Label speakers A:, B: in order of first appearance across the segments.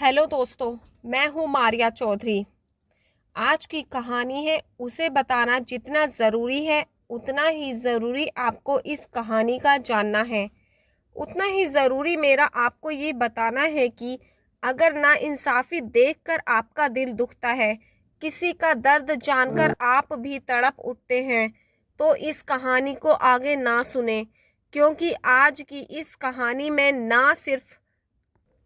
A: Hello दोस्तों, मैं हूँ मारिया चौधरी। आज की कहानी है उसे बताना जितना ज़रूरी है उतना ही ज़रूरी आपको इस कहानी का जानना है। उतना ही ज़रूरी मेरा आपको ये बताना है कि अगर नाइंसाफ़ी देखकर आपका दिल दुखता है, किसी का दर्द जानकर आप भी तड़प उठते हैं, तो इस कहानी को आगे ना सुने, क्योंकि आज की इस कहानी में ना सिर्फ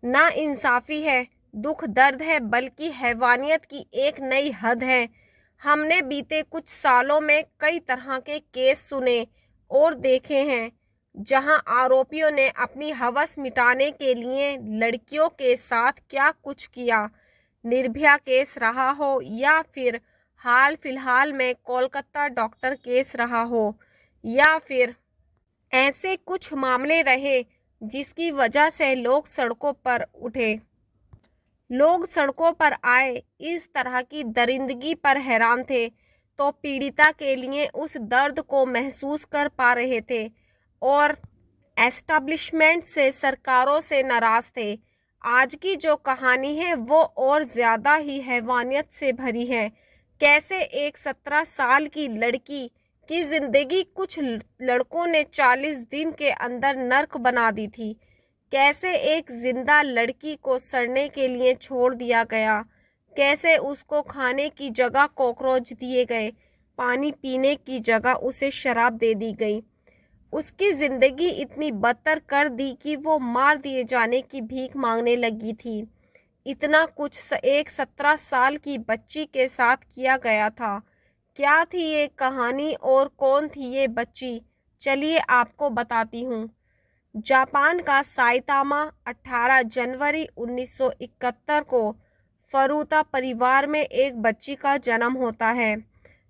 A: नाइंसाफ़ी है, दुख दर्द है, बल्कि हैवानियत की एक नई हद है। हमने बीते कुछ सालों में कई तरह के केस सुने और देखे हैं, जहां आरोपियों ने अपनी हवस मिटाने के लिए लड़कियों के साथ क्या कुछ किया। निर्भया केस रहा हो या फिर हाल फिलहाल में कोलकाता डॉक्टर केस रहा हो, या फिर ऐसे कुछ मामले रहे जिसकी वजह से लोग सड़कों पर उठे, लोग सड़कों पर आए, इस तरह की दरिंदगी पर हैरान थे, तो पीड़िता के लिए उस दर्द को महसूस कर पा रहे थे और एस्टैब्लिशमेंट से, सरकारों से नाराज थे। आज की जो कहानी है वो और ज़्यादा ही हैवानियत से भरी है। कैसे एक 17 साल की लड़की की जिंदगी कुछ लड़कों ने 40 दिन के अंदर नर्क बना दी थी। कैसे एक जिंदा लड़की को सड़ने के लिए छोड़ दिया गया। कैसे उसको खाने की जगह कॉकरोच दिए गए, पानी पीने की जगह उसे शराब दे दी गई। उसकी जिंदगी इतनी बदतर कर दी कि वो मार दिए जाने की भीख मांगने लगी थी। इतना कुछ एक 17 साल की बच्ची के साथ किया गया था। क्या थी ये कहानी और कौन थी ये बच्ची, चलिए आपको बताती हूँ। जापान का साइतामा 18 जनवरी 1971 को फरूता परिवार में एक बच्ची का जन्म होता है।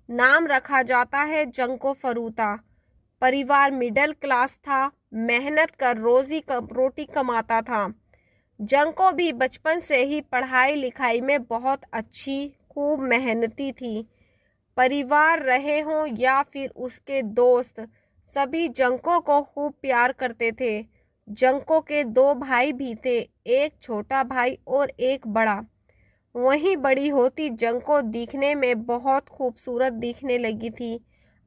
A: नाम रखा जाता है जंको फरूता। परिवार मिडिल क्लास था, मेहनत कर रोटी कमाता था। जंको भी बचपन से ही पढ़ाई लिखाई में बहुत अच्छी, खूब मेहनती थी। परिवार रहे हों या फिर उसके दोस्त, सभी जंको को खूब प्यार करते थे। जंको के 2 भाई भी थे, एक छोटा भाई और एक बड़ा। वहीं बड़ी होती जंको दिखने में बहुत खूबसूरत दिखने लगी थी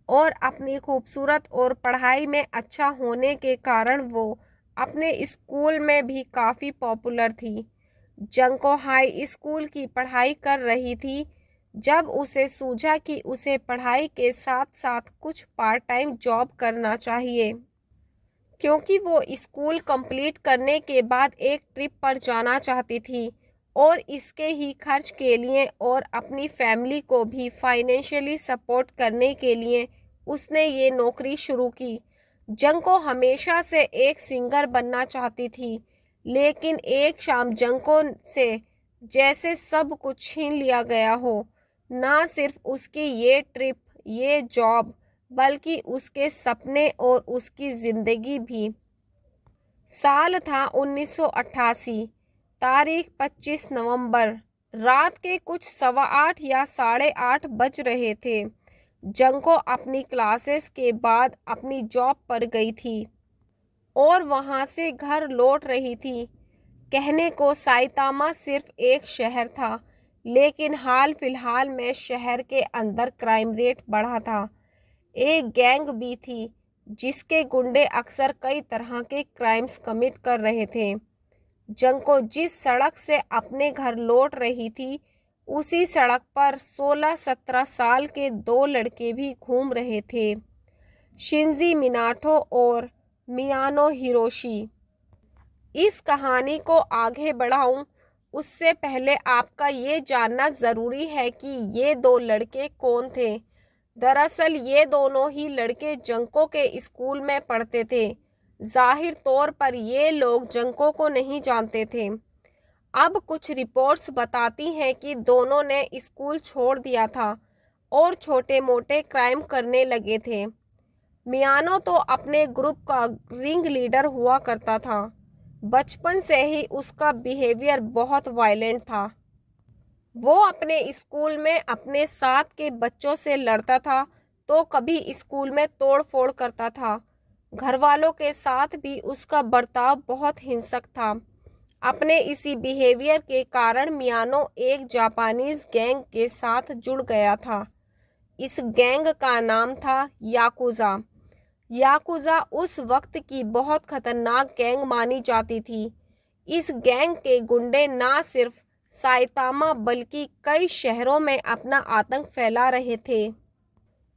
A: और अपनी खूबसूरत और पढ़ाई में अच्छा होने के कारण वो अपने स्कूल में भी काफ़ी पॉपुलर थी। जंको हाई स्कूल की पढ़ाई कर रही थी जब उसे सूझा कि उसे पढ़ाई के साथ साथ कुछ पार्ट टाइम जॉब करना चाहिए, क्योंकि वो स्कूल कंप्लीट करने के बाद एक ट्रिप पर जाना चाहती थी और इसके ही खर्च के लिए और अपनी फैमिली को भी फाइनेंशियली सपोर्ट करने के लिए उसने ये नौकरी शुरू की। जंको हमेशा से एक सिंगर बनना चाहती थी, लेकिन एक शाम जंको से जैसे सब कुछ छीन लिया गया हो। ना सिर्फ उसकी ये ट्रिप, ये जॉब, बल्कि उसके सपने और उसकी ज़िंदगी भी। साल था 1988, तारीख 25 नवंबर। रात के कुछ 8:15 या 8:30 बज रहे थे। जंको अपनी क्लासेस के बाद अपनी जॉब पर गई थी और वहाँ से घर लौट रही थी। कहने को साइतामा सिर्फ एक शहर था, लेकिन हाल फिलहाल में शहर के अंदर क्राइम रेट बढ़ा था। एक गैंग भी थी जिसके गुंडे अक्सर कई तरह के क्राइम्स कमिट कर रहे थे। जंको जिस सड़क से अपने घर लौट रही थी, उसी सड़क पर 16-17 साल के 2 लड़के भी घूम रहे थे, शिंजी मिनाटो और मियानो हिरोशी। इस कहानी को आगे बढ़ाऊं उससे पहले आपका ये जानना ज़रूरी है कि ये 2 लड़के कौन थे। दरअसल ये दोनों ही लड़के जंको के स्कूल में पढ़ते थे। जाहिर तौर पर ये लोग जंको को नहीं जानते थे। अब कुछ रिपोर्ट्स बताती हैं कि दोनों ने स्कूल छोड़ दिया था और छोटे मोटे क्राइम करने लगे थे। मियानो तो अपने ग्रुप का रिंग लीडर हुआ करता था। बचपन से ही उसका बिहेवियर बहुत वायलेंट था। वो अपने स्कूल में अपने साथ के बच्चों से लड़ता था तो कभी स्कूल में तोड़ फोड़ करता था। घर वालों के साथ भी उसका बर्ताव बहुत हिंसक था। अपने इसी बिहेवियर के कारण मियानो एक जापानीज गैंग के साथ जुड़ गया था। इस गैंग का नाम था याकुजा। याकुजा उस वक्त की बहुत खतरनाक गैंग मानी जाती थी। इस गैंग के गुंडे ना सिर्फ साइतामा बल्कि कई शहरों में अपना आतंक फैला रहे थे।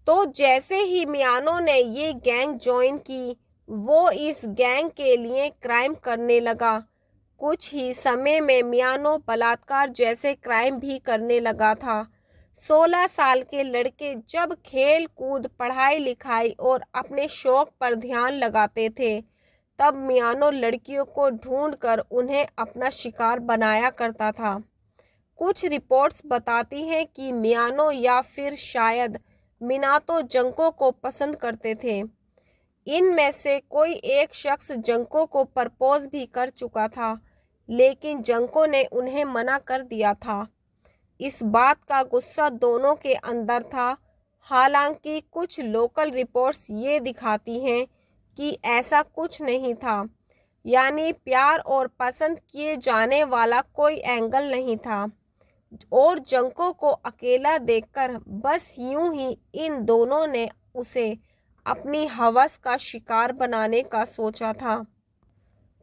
A: तो जैसे ही मियानो ने ये गैंग ज्वाइन की, वो इस गैंग के लिए क्राइम करने लगा। कुछ ही समय में मियानो बलात्कार जैसे क्राइम भी करने लगा था। 16 साल के लड़के जब खेल कूद, पढ़ाई लिखाई और अपने शौक पर ध्यान लगाते थे, तब मियानो लड़कियों को ढूंढकर उन्हें अपना शिकार बनाया करता था। कुछ रिपोर्ट्स बताती हैं कि मियानो या फिर शायद मिनातो जंको को पसंद करते थे। इनमें से कोई एक शख्स जंको को प्रपोज भी कर चुका था, लेकिन जंको ने उन्हें मना कर दिया था। इस बात का गुस्सा दोनों के अंदर था। हालांकि कुछ लोकल रिपोर्ट्स ये दिखाती हैं कि ऐसा कुछ नहीं था, यानी प्यार और पसंद किए जाने वाला कोई एंगल नहीं था। और जंको को अकेला देखकर बस यूं ही इन दोनों ने उसे अपनी हवस का शिकार बनाने का सोचा था।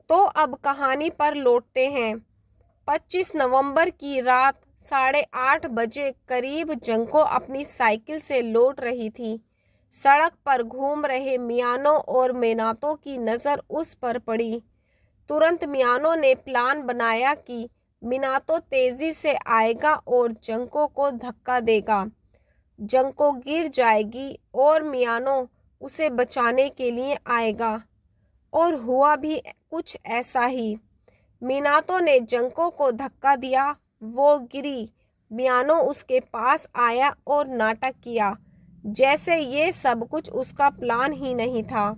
A: तो अब कहानी पर लौटते हैं। 25 नवंबर की रात 8:30 बजे करीब जंको अपनी साइकिल से लौट रही थी। सड़क पर घूम रहे मियानो और मिनातो की नज़र उस पर पड़ी। तुरंत मियानो ने प्लान बनाया कि मिनातो तेजी से आएगा और जंको को धक्का देगा। जंको गिर जाएगी और मियानो उसे बचाने के लिए आएगा। और हुआ भी कुछ ऐसा ही। मिनातो ने जंको को धक्का दिया, वो गिरी। मियानो उसके पास आया और नाटक किया जैसे ये सब कुछ उसका प्लान ही नहीं था।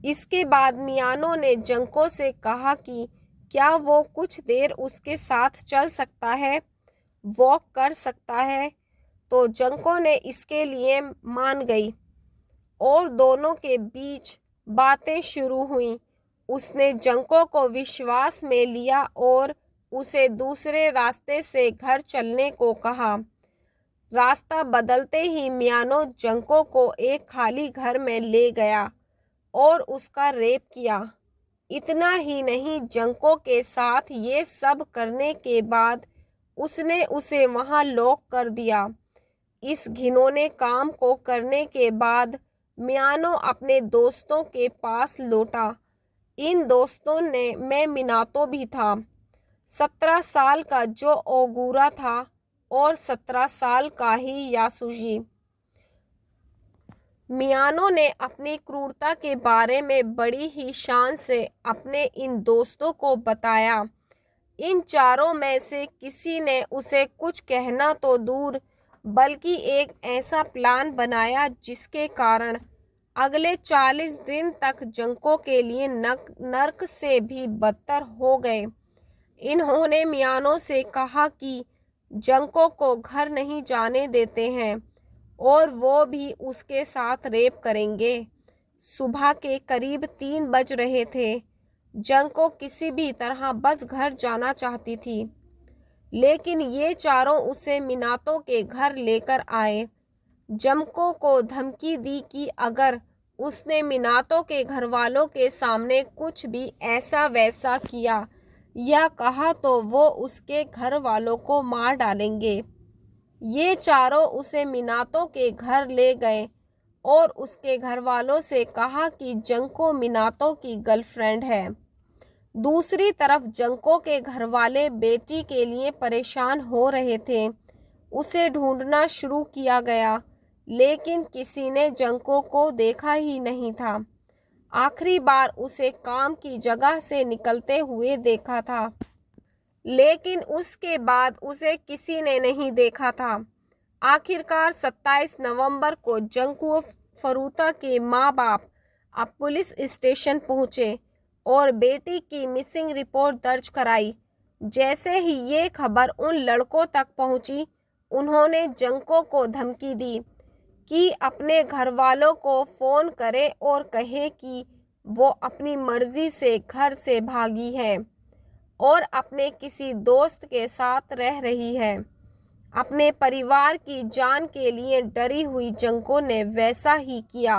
A: इसके बाद मियानो ने जंको से कहा कि क्या वो कुछ देर उसके साथ चल सकता है, वॉक कर सकता है। तो जंको ने इसके लिए मान गई और दोनों के बीच बातें शुरू हुई। उसने जंको को विश्वास में लिया और उसे दूसरे रास्ते से घर चलने को कहा। रास्ता बदलते ही मियानो जंको को एक खाली घर में ले गया और उसका रेप किया। इतना ही नहीं, जंको के साथ ये सब करने के बाद उसने उसे वहां लॉक कर दिया। इस घिनौने काम को करने के बाद मियानो अपने दोस्तों के पास लौटा। इन दोस्तों में मिनातो भी था, 17 साल का जो ओगुरा था और 17 साल का ही यासुजी। मियानो ने अपनी क्रूरता के बारे में बड़ी ही शान से अपने इन दोस्तों को बताया। इन चारों में से किसी ने उसे कुछ कहना तो दूर, बल्कि एक ऐसा प्लान बनाया जिसके कारण अगले 40 दिन तक जंको के लिए नर्क से भी बदतर हो गए। इन्होंने मियानो से कहा कि जंको को घर नहीं जाने देते हैं और वो भी उसके साथ रेप करेंगे। सुबह के करीब 3 बज रहे थे। जंको किसी भी तरह बस घर जाना चाहती थी, लेकिन ये चारों उसे मिनातो के घर लेकर आए। जंको को धमकी दी कि अगर उसने मिनातो के घर वालों के सामने कुछ भी ऐसा वैसा किया या कहा तो वो उसके घर वालों को मार डालेंगे। ये चारों उसे मिनातो के घर ले गए और उसके घर वालों से कहा कि जंको मिनातो की गर्लफ्रेंड है। दूसरी तरफ जंको के घर वाले बेटी के लिए परेशान हो रहे थे। उसे ढूंढना शुरू किया गया, लेकिन किसी ने जंको को देखा ही नहीं था। आखिरी बार उसे काम की जगह से निकलते हुए देखा था, लेकिन उसके बाद उसे किसी ने नहीं देखा था। आखिरकार 27 नवंबर को जंको फरूता के माँ बाप अब पुलिस स्टेशन पहुंचे और बेटी की मिसिंग रिपोर्ट दर्ज कराई। जैसे ही ये खबर उन लड़कों तक पहुंची, उन्होंने जंको को धमकी दी कि अपने घर वालों को फ़ोन करे और कहे कि वो अपनी मर्जी से घर से भागी है। और अपने किसी दोस्त के साथ रह रही है। अपने परिवार की जान के लिए डरी हुई जंको ने वैसा ही किया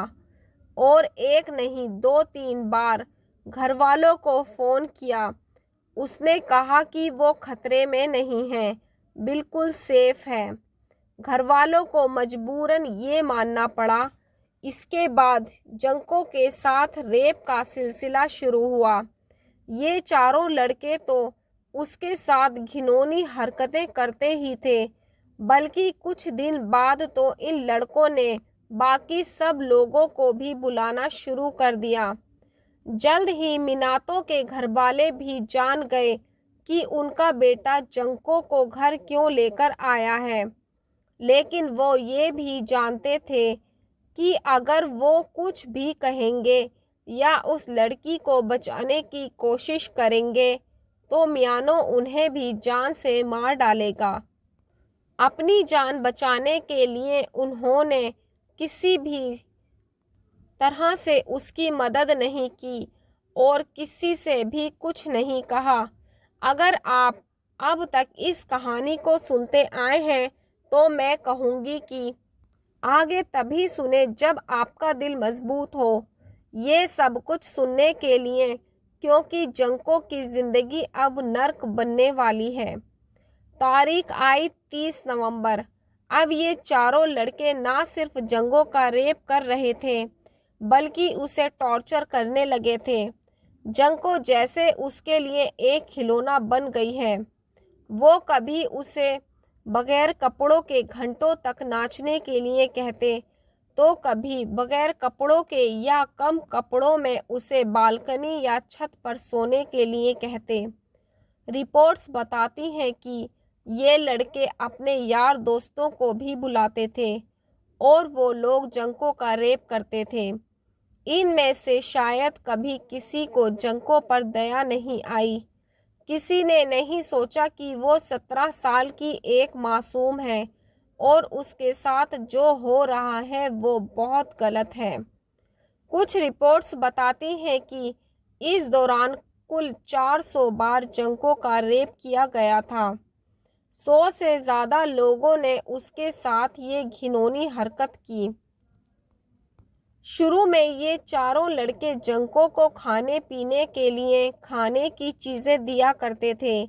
A: और एक नहीं 2-3 बार घरवालों को फ़ोन किया। उसने कहा कि वो खतरे में नहीं है, बिल्कुल सेफ है। घरवालों को मजबूरन ये मानना पड़ा। इसके बाद जंको के साथ रेप का सिलसिला शुरू हुआ। ये चारों लड़के तो उसके साथ घिनौनी हरकतें करते ही थे, बल्कि कुछ दिन बाद तो इन लड़कों ने बाकी सब लोगों को भी बुलाना शुरू कर दिया। जल्द ही मिनातो के घरवाले भी जान गए कि उनका बेटा जंको को घर क्यों लेकर आया है, लेकिन वो ये भी जानते थे कि अगर वो कुछ भी कहेंगे या उस लड़की को बचाने की कोशिश करेंगे तो मियानो उन्हें भी जान से मार डालेगा। अपनी जान बचाने के लिए उन्होंने किसी भी तरह से उसकी मदद नहीं की और किसी से भी कुछ नहीं कहा। अगर आप अब तक इस कहानी को सुनते आए हैं तो मैं कहूँगी कि आगे तभी सुने जब आपका दिल मजबूत हो ये सब कुछ सुनने के लिए, क्योंकि जंको की ज़िंदगी अब नर्क बनने वाली है। तारीख आई 30 नवंबर। अब ये चारों लड़के ना सिर्फ जंगो का रेप कर रहे थे बल्कि उसे टॉर्चर करने लगे थे। जंको जैसे उसके लिए एक खिलौना बन गई है। वो कभी उसे बगैर कपड़ों के घंटों तक नाचने के लिए कहते तो कभी बगैर कपड़ों के या कम कपड़ों में उसे बालकनी या छत पर सोने के लिए कहते। रिपोर्ट्स बताती हैं कि ये लड़के अपने यार दोस्तों को भी बुलाते थे और वो लोग जंको का रेप करते थे। इनमें से शायद कभी किसी को जंको पर दया नहीं आई। किसी ने नहीं सोचा कि वो 17 साल की एक मासूम है और उसके साथ जो हो रहा है वो बहुत गलत है। कुछ रिपोर्ट्स बताती हैं कि इस दौरान कुल 400 बार जंको का रेप किया गया था। 100 से ज़्यादा लोगों ने उसके साथ ये घिनौनी हरकत की। शुरू में ये चारों लड़के जंको को खाने पीने के लिए खाने की चीज़ें दिया करते थे,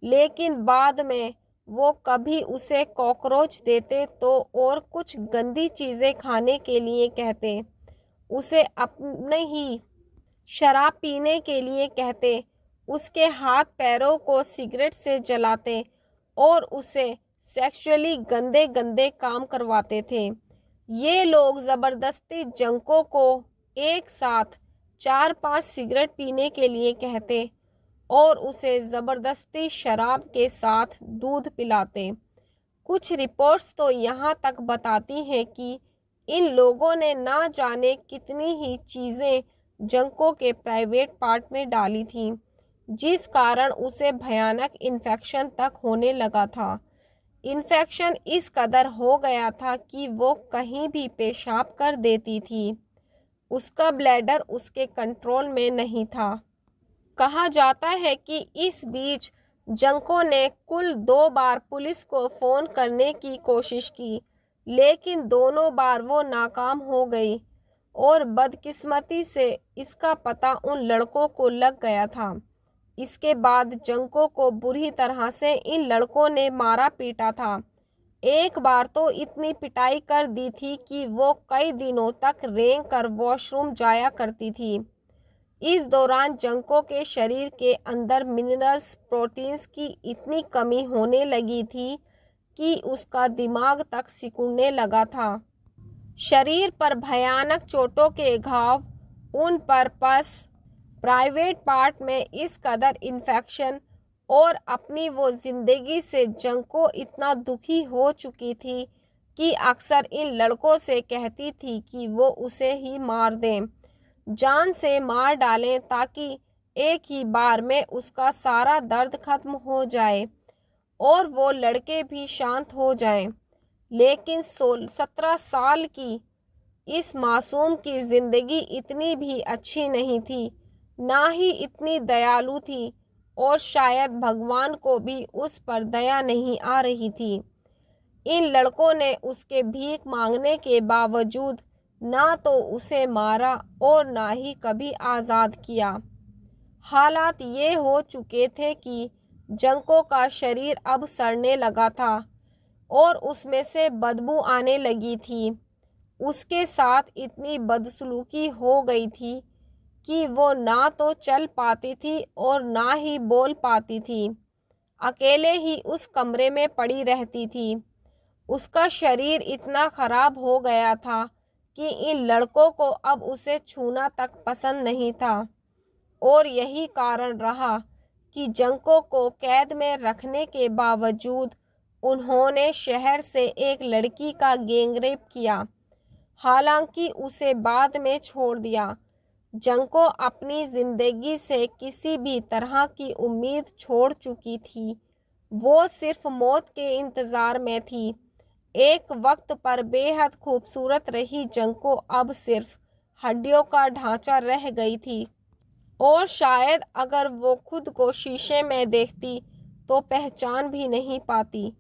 A: लेकिन बाद में वो कभी उसे कॉकरोच देते तो और कुछ गंदी चीज़ें खाने के लिए कहते। उसे अपने ही शराब पीने के लिए कहते, उसके हाथ पैरों को सिगरेट से जलाते और उसे सेक्सुअली गंदे गंदे काम करवाते थे। ये लोग ज़बरदस्ती जंको को एक साथ 4-5 सिगरेट पीने के लिए कहते और उसे ज़बरदस्ती शराब के साथ दूध पिलाते। कुछ रिपोर्ट्स तो यहाँ तक बताती हैं कि इन लोगों ने ना जाने कितनी ही चीज़ें जंको के प्राइवेट पार्ट में डाली थीं, जिस कारण उसे भयानक इन्फेक्शन तक होने लगा था। इन्फेक्शन इस कदर हो गया था कि वो कहीं भी पेशाब कर देती थी। उसका ब्लैडर उसके कंट्रोल में नहीं था। कहा जाता है कि इस बीच जंको ने कुल 2 बार पुलिस को फ़ोन करने की कोशिश की, लेकिन दोनों बार वो नाकाम हो गई और बदकिस्मती से इसका पता उन लड़कों को लग गया था। इसके बाद जंको को बुरी तरह से इन लड़कों ने मारा पीटा था। एक बार तो इतनी पिटाई कर दी थी कि वो कई दिनों तक रेंग कर वॉशरूम जाया करती थी। इस दौरान जंको के शरीर के अंदर मिनरल्स, प्रोटीन्स की इतनी कमी होने लगी थी कि उसका दिमाग तक सिकुड़ने लगा था। शरीर पर भयानक चोटों के घाव, उन पर पस, प्राइवेट पार्ट में इस कदर इन्फेक्शन और अपनी वो ज़िंदगी से जंको इतना दुखी हो चुकी थी कि अक्सर इन लड़कों से कहती थी कि वो उसे ही मार दें, जान से मार डालें ताकि एक ही बार में उसका सारा दर्द खत्म हो जाए और वो लड़के भी शांत हो जाएं। लेकिन 17 साल की इस मासूम की ज़िंदगी इतनी भी अच्छी नहीं थी, ना ही इतनी दयालु थी। और शायद भगवान को भी उस पर दया नहीं आ रही थी। इन लड़कों ने उसके भीख मांगने के बावजूद ना तो उसे मारा और ना ही कभी आज़ाद किया। हालात ये हो चुके थे कि जंको का शरीर अब सड़ने लगा था और उसमें से बदबू आने लगी थी। उसके साथ इतनी बदसलूकी हो गई थी कि वो ना तो चल पाती थी और ना ही बोल पाती थी। अकेले ही उस कमरे में पड़ी रहती थी। उसका शरीर इतना खराब हो गया था कि इन लड़कों को अब उसे छूना तक पसंद नहीं था और यही कारण रहा कि जंको को कैद में रखने के बावजूद उन्होंने शहर से एक लड़की का गैंगरेप किया। हालांकि उसे बाद में छोड़ दिया। जंको अपनी जिंदगी से किसी भी तरह की उम्मीद छोड़ चुकी थी। वो सिर्फ मौत के इंतज़ार में थी। एक वक्त पर बेहद खूबसूरत रही जंको अब सिर्फ हड्डियों का ढांचा रह गई थी और शायद अगर वो खुद को शीशे में देखती तो पहचान भी नहीं पाती।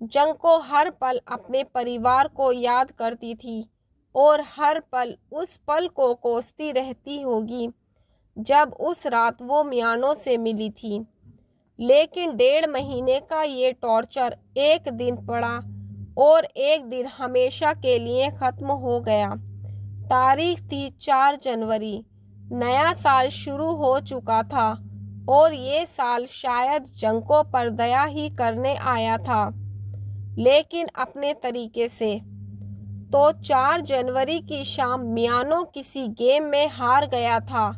A: जंको हर पल अपने परिवार को याद करती थी और हर पल उस पल को कोसती रहती होगी जब उस रात वो मियानो से मिली थी। लेकिन 1.5 महीने का ये टॉर्चर एक दिन पड़ा और एक दिन हमेशा के लिए ख़त्म हो गया। तारीख थी 4 जनवरी। नया साल शुरू हो चुका था और ये साल शायद जंको पर दया ही करने आया था, लेकिन अपने तरीके से। तो 4 जनवरी की शाम मियानो किसी गेम में हार गया था।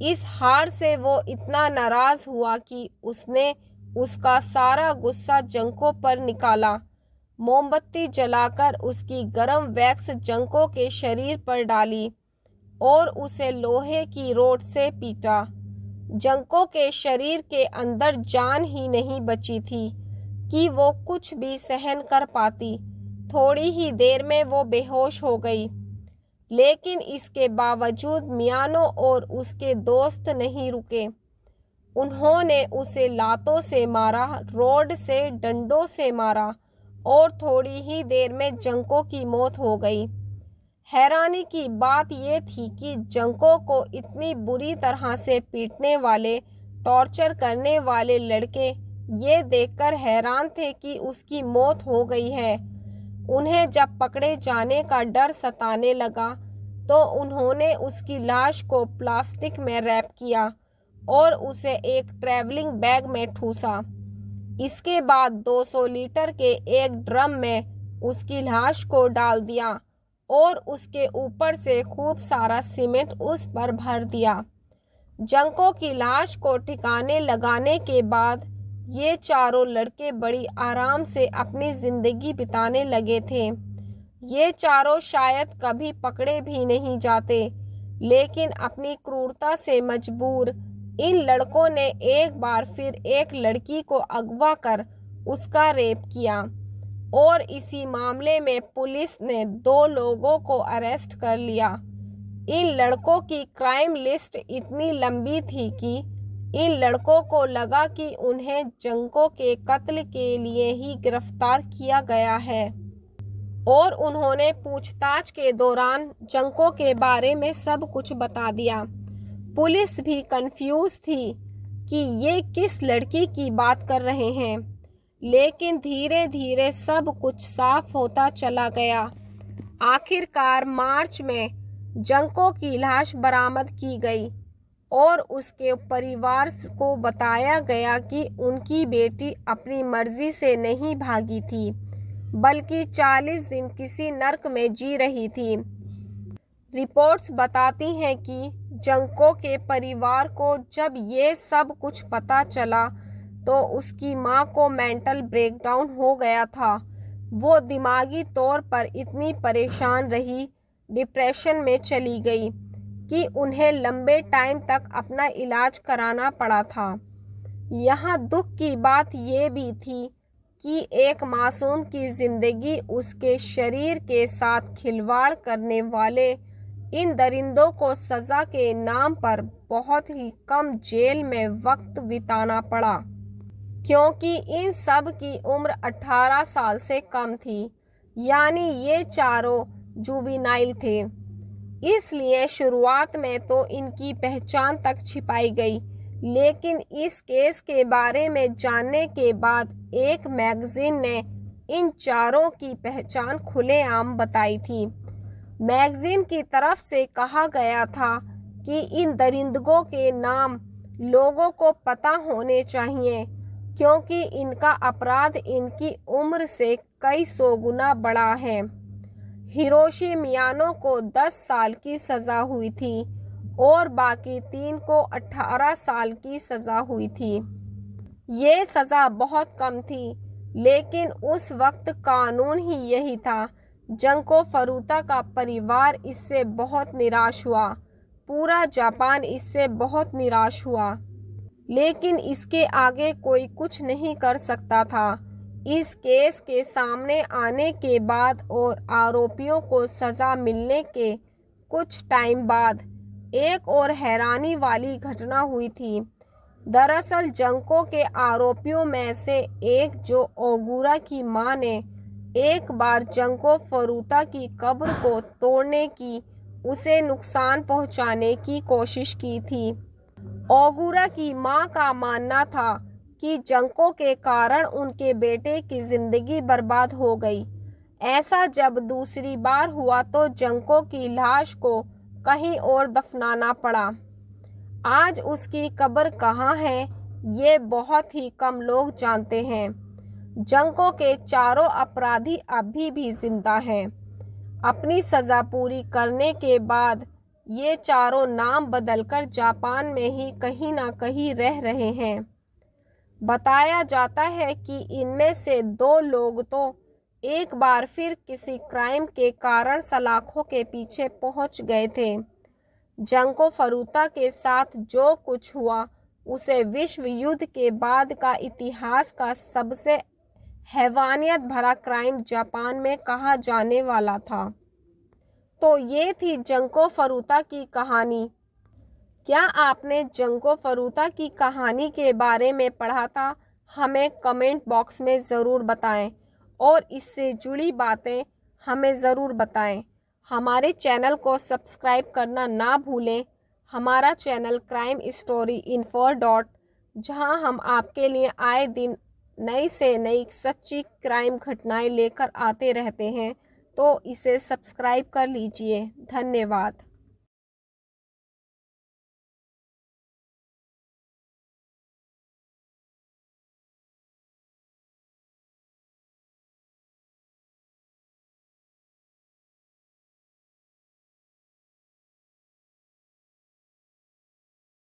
A: इस हार से वो इतना नाराज़ हुआ कि उसने उसका सारा गुस्सा जंको पर निकाला। मोमबत्ती जलाकर उसकी गर्म वैक्स जंको के शरीर पर डाली और उसे लोहे की रोड से पीटा। जंको के शरीर के अंदर जान ही नहीं बची थी कि वो कुछ भी सहन कर पाती। थोड़ी ही देर में वो बेहोश हो गई, लेकिन इसके बावजूद मियानो और उसके दोस्त नहीं रुके। उन्होंने उसे लातों से मारा, रोड से डंडों से मारा और थोड़ी ही देर में जंको की मौत हो गई। हैरानी की बात यह थी कि जंको को इतनी बुरी तरह से पीटने वाले, टॉर्चर करने वाले लड़के ये देखकर हैरान थे कि उसकी मौत हो गई है। उन्हें जब पकड़े जाने का डर सताने लगा तो उन्होंने उसकी लाश को प्लास्टिक में रैप किया और उसे एक ट्रैवलिंग बैग में ठूसा। इसके बाद 200 लीटर के एक ड्रम में उसकी लाश को डाल दिया और उसके ऊपर से खूब सारा सीमेंट उस पर भर दिया। जंको की लाश को ठिकाने लगाने के बाद ये चारों लड़के बड़ी आराम से अपनी ज़िंदगी बिताने लगे थे। ये चारों शायद कभी पकड़े भी नहीं जाते, लेकिन अपनी क्रूरता से मजबूर इन लड़कों ने एक बार फिर एक लड़की को अगवा कर उसका रेप किया और इसी मामले में पुलिस ने 2 लोगों को अरेस्ट कर लिया। इन लड़कों की क्राइम लिस्ट इतनी लंबी थी कि इन लड़कों को लगा कि उन्हें जंको के कत्ल के लिए ही गिरफ्तार किया गया है और उन्होंने पूछताछ के दौरान जंको के बारे में सब कुछ बता दिया। पुलिस भी कंफ्यूज थी कि ये किस लड़की की बात कर रहे हैं, लेकिन धीरे धीरे सब कुछ साफ होता चला गया। आखिरकार मार्च में जंको की लाश बरामद की गई और उसके परिवार को बताया गया कि उनकी बेटी अपनी मर्जी से नहीं भागी थी, बल्कि 40 दिन किसी नर्क में जी रही थी। रिपोर्ट्स बताती हैं कि जंको के परिवार को जब ये सब कुछ पता चला तो उसकी मां को मेंटल ब्रेकडाउन हो गया था। वो दिमागी तौर पर इतनी परेशान रही, डिप्रेशन में चली गई कि उन्हें लंबे टाइम तक अपना इलाज कराना पड़ा था। यहाँ दुख की बात ये भी थी कि एक मासूम की ज़िंदगी उसके शरीर के साथ खिलवाड़ करने वाले इन दरिंदों को सज़ा के नाम पर बहुत ही कम जेल में वक्त बिताना पड़ा, क्योंकि इन सब की उम्र 18 साल से कम थी, यानी ये चारों जुवेनाइल थे। इसलिए शुरुआत में तो इनकी पहचान तक छिपाई गई, लेकिन इस केस के बारे में जानने के बाद एक मैगजीन ने इन चारों की पहचान खुलेआम बताई थी। मैगजीन की तरफ से कहा गया था कि इन दरिंदों के नाम लोगों को पता होने चाहिए, क्योंकि इनका अपराध इनकी उम्र से कई सौ गुना बड़ा है। हिरोशी मियानो को 10 साल की सज़ा हुई थी और बाकी 3 को 18 साल की सज़ा हुई थी। ये सज़ा बहुत कम थी, लेकिन उस वक्त कानून ही यही था। जंको फरूता का परिवार इससे बहुत निराश हुआ, पूरा जापान इससे बहुत निराश हुआ, लेकिन इसके आगे कोई कुछ नहीं कर सकता था। इस केस के सामने आने के बाद और आरोपियों को सज़ा मिलने के कुछ टाइम बाद एक और हैरानी वाली घटना हुई थी। दरअसल जंको के आरोपियों में से एक, जो ओगुरा की मां ने एक बार जंको फरूता की कब्र को तोड़ने की, उसे नुकसान पहुंचाने की कोशिश की थी। ओगुरा की मां का मानना था कि जंको के कारण उनके बेटे की जिंदगी बर्बाद हो गई। ऐसा जब दूसरी बार हुआ तो जंको की लाश को कहीं और दफनाना पड़ा। आज उसकी कब्र कहाँ है, ये बहुत ही कम लोग जानते हैं। जंको के चारों अपराधी अभी भी जिंदा हैं। अपनी सज़ा पूरी करने के बाद ये चारों नाम बदलकर जापान में ही कहीं ना कहीं रह रहे हैं। बताया जाता है कि इनमें से 2 लोग तो एक बार फिर किसी क्राइम के कारण सलाखों के पीछे पहुंच गए थे। जंको फरूता के साथ जो कुछ हुआ उसे विश्व युद्ध के बाद का इतिहास का सबसे हैवानियत भरा क्राइम जापान में कहा जाने वाला था। तो ये थी जंको फरूता की कहानी। क्या आपने जंको फरूता की कहानी के बारे में पढ़ा था? हमें कमेंट बॉक्स में ज़रूर बताएं और इससे जुड़ी बातें हमें ज़रूर बताएं। हमारे चैनल को सब्सक्राइब करना ना भूलें। हमारा चैनल क्राइम स्टोरी इन्फो जहां हम आपके लिए आए दिन नई से नई सच्ची क्राइम घटनाएं लेकर आते रहते हैं, तो इसे सब्सक्राइब कर लीजिए। धन्यवाद।